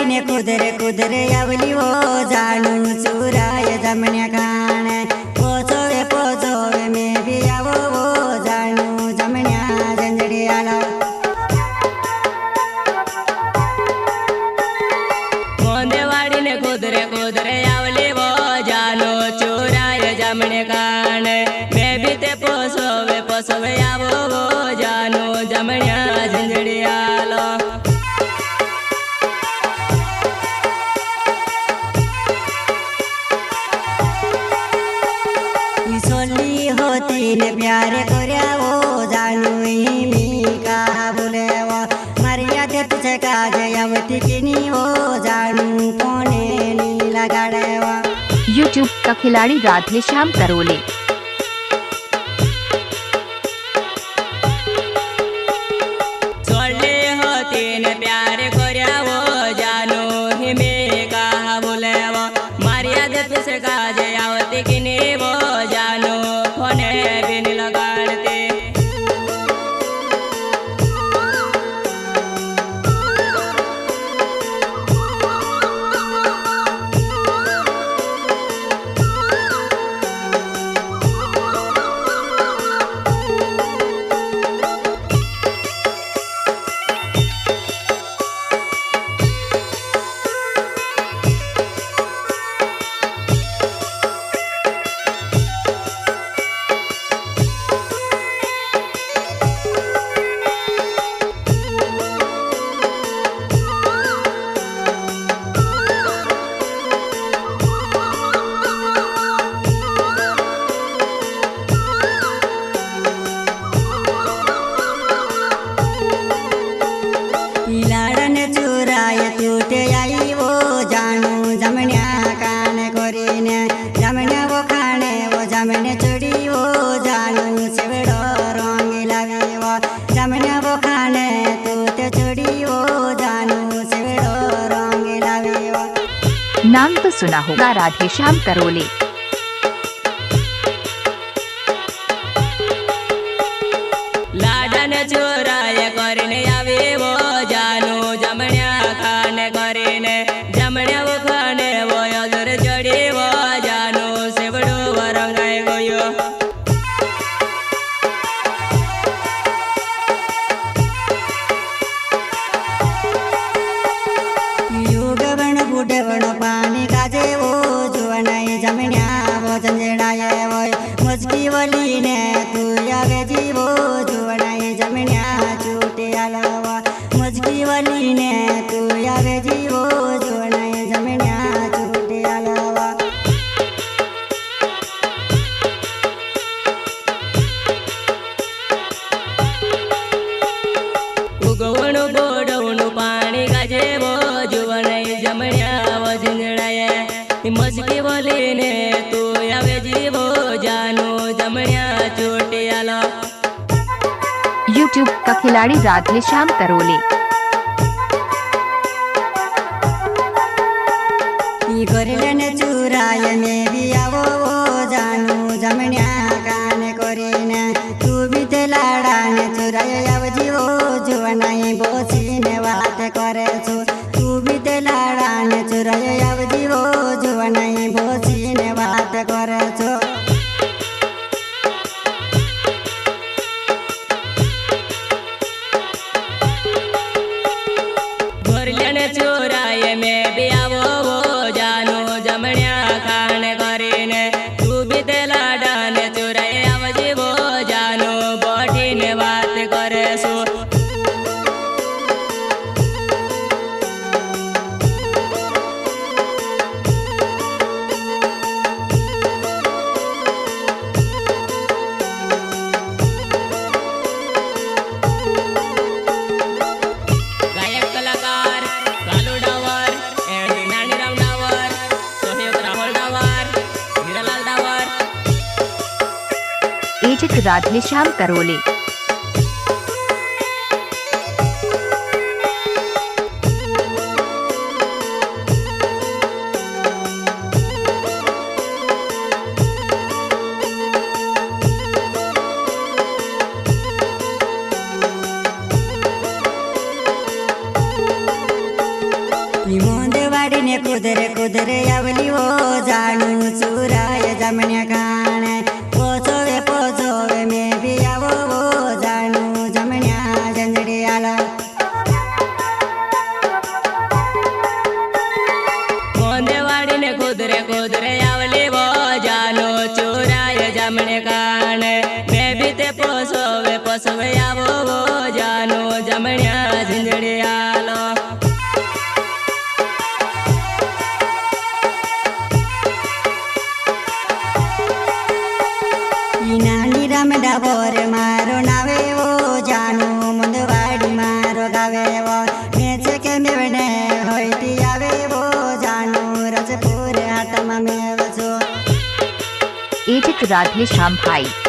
ने कुदरे कुदरे आवली वो जानू चुराय जमण्या खाणे पोचोवे में भी आवो वो जानू जमण्या झंझड़ियाला मोंदेवाड़ी ने कुदरे कुदरे आवली वो जानू चुराय जमण्या खाणे मैं भी ते पोचोवे आवो वो जानू जमण्या झंझड़ियाला सोली होती ने प्यार कोऱ्या वो जानू मी का बोले वो मरिया दे तुझे काजे यावती किनी वो जानू कोने नी लगाड़े वो यूट्यूब का खिलाड़ी राधेश्याम करोले। सोली होती ने प्यार कोऱ्या वो जानू मी का बोले वो मरिया दे तुझे काजे यावती किनी वो जानू कोने बिन लगाड़ते लाड़न चुराय टूटे आई वो जानू जमण्या काने कोरीने जमण्या वो खाने वो जमने चुड़ी वो जानू सेवड़ो रोंगी लावी वो जमण्या वो खाने टूटे चुड़ी वो जानू सेवड़ो रोंगी लावी वो। नाम तो सुना होगा राधेश्याम करोले। लाडन चोराय करने आवे वो जानू जमण्या खाने करने जमण्या वो खाने वो अदर जड़ी वो जानू सेवड़ो वरंगाय गयो युग बण बूढ़े बण पानी काजे वो जुवनाई जमण्या वो झंझड़ाय वो मुझकी वली ने तू आवे जी वो जुवनाई जमण्या चूटे आलावा मुझकी वली ने तू आवे जी वो जुवनाई जमण्या चूटे आलावा। उगवणु बोडवणु पाणी गाजे वो जुवनाई जमण्या वो झंझड़ाय मस्की बोली ने तू आवे जी वो जानू जमण्या चोटे आला। यूट्यूब का खिलाड़ी राधेश्याम करोले। करलन चुराय में भी आवो वो जानू जमण्या काने कोरीने तू भी ते लाड़ाने चुराय आवजी वो जुवनाई बोसीने बात करे छो तू भी ते लाड़ाने चुराय आवजी वो जुवनाई बोसीने बात करे छो। घरलन चोराय में भी आवो वो जानू जमण्या खाने करने तू भी ते लाडाने चोराय आवजी वो जानू बोटीने बात करे सो गायक कलाकार कालू डावर एंड नानीराम डावर सहयोग राहुल डावर हीरालाल डावर एजेक राधेश्याम करोले। Limón વાડીને કુદરે કુદરે આવલી ઓ જાણું ચુરાય જમણ્યા કાણે પોચોવે મેં બી આવો ઓ જાણું જમણ્યા જંજડી આલા મોંદેવાડીને કુદરે કુદરે આવલી વો જાનો ચોરાય જમણે કાણે મેં બી તે પોસોવે આવો વો જાનો જમણ્યા ઝીંઝડી આલો નાની રમડા બોર મારો નાવે ઓ જાણું મુંદવાડી મારો ગાવે વો મેચે કે મેવડે હોયતી આવે વો જાણું રજપુર હાટમાં મેવ છો एडिट राधे श्याम भाई।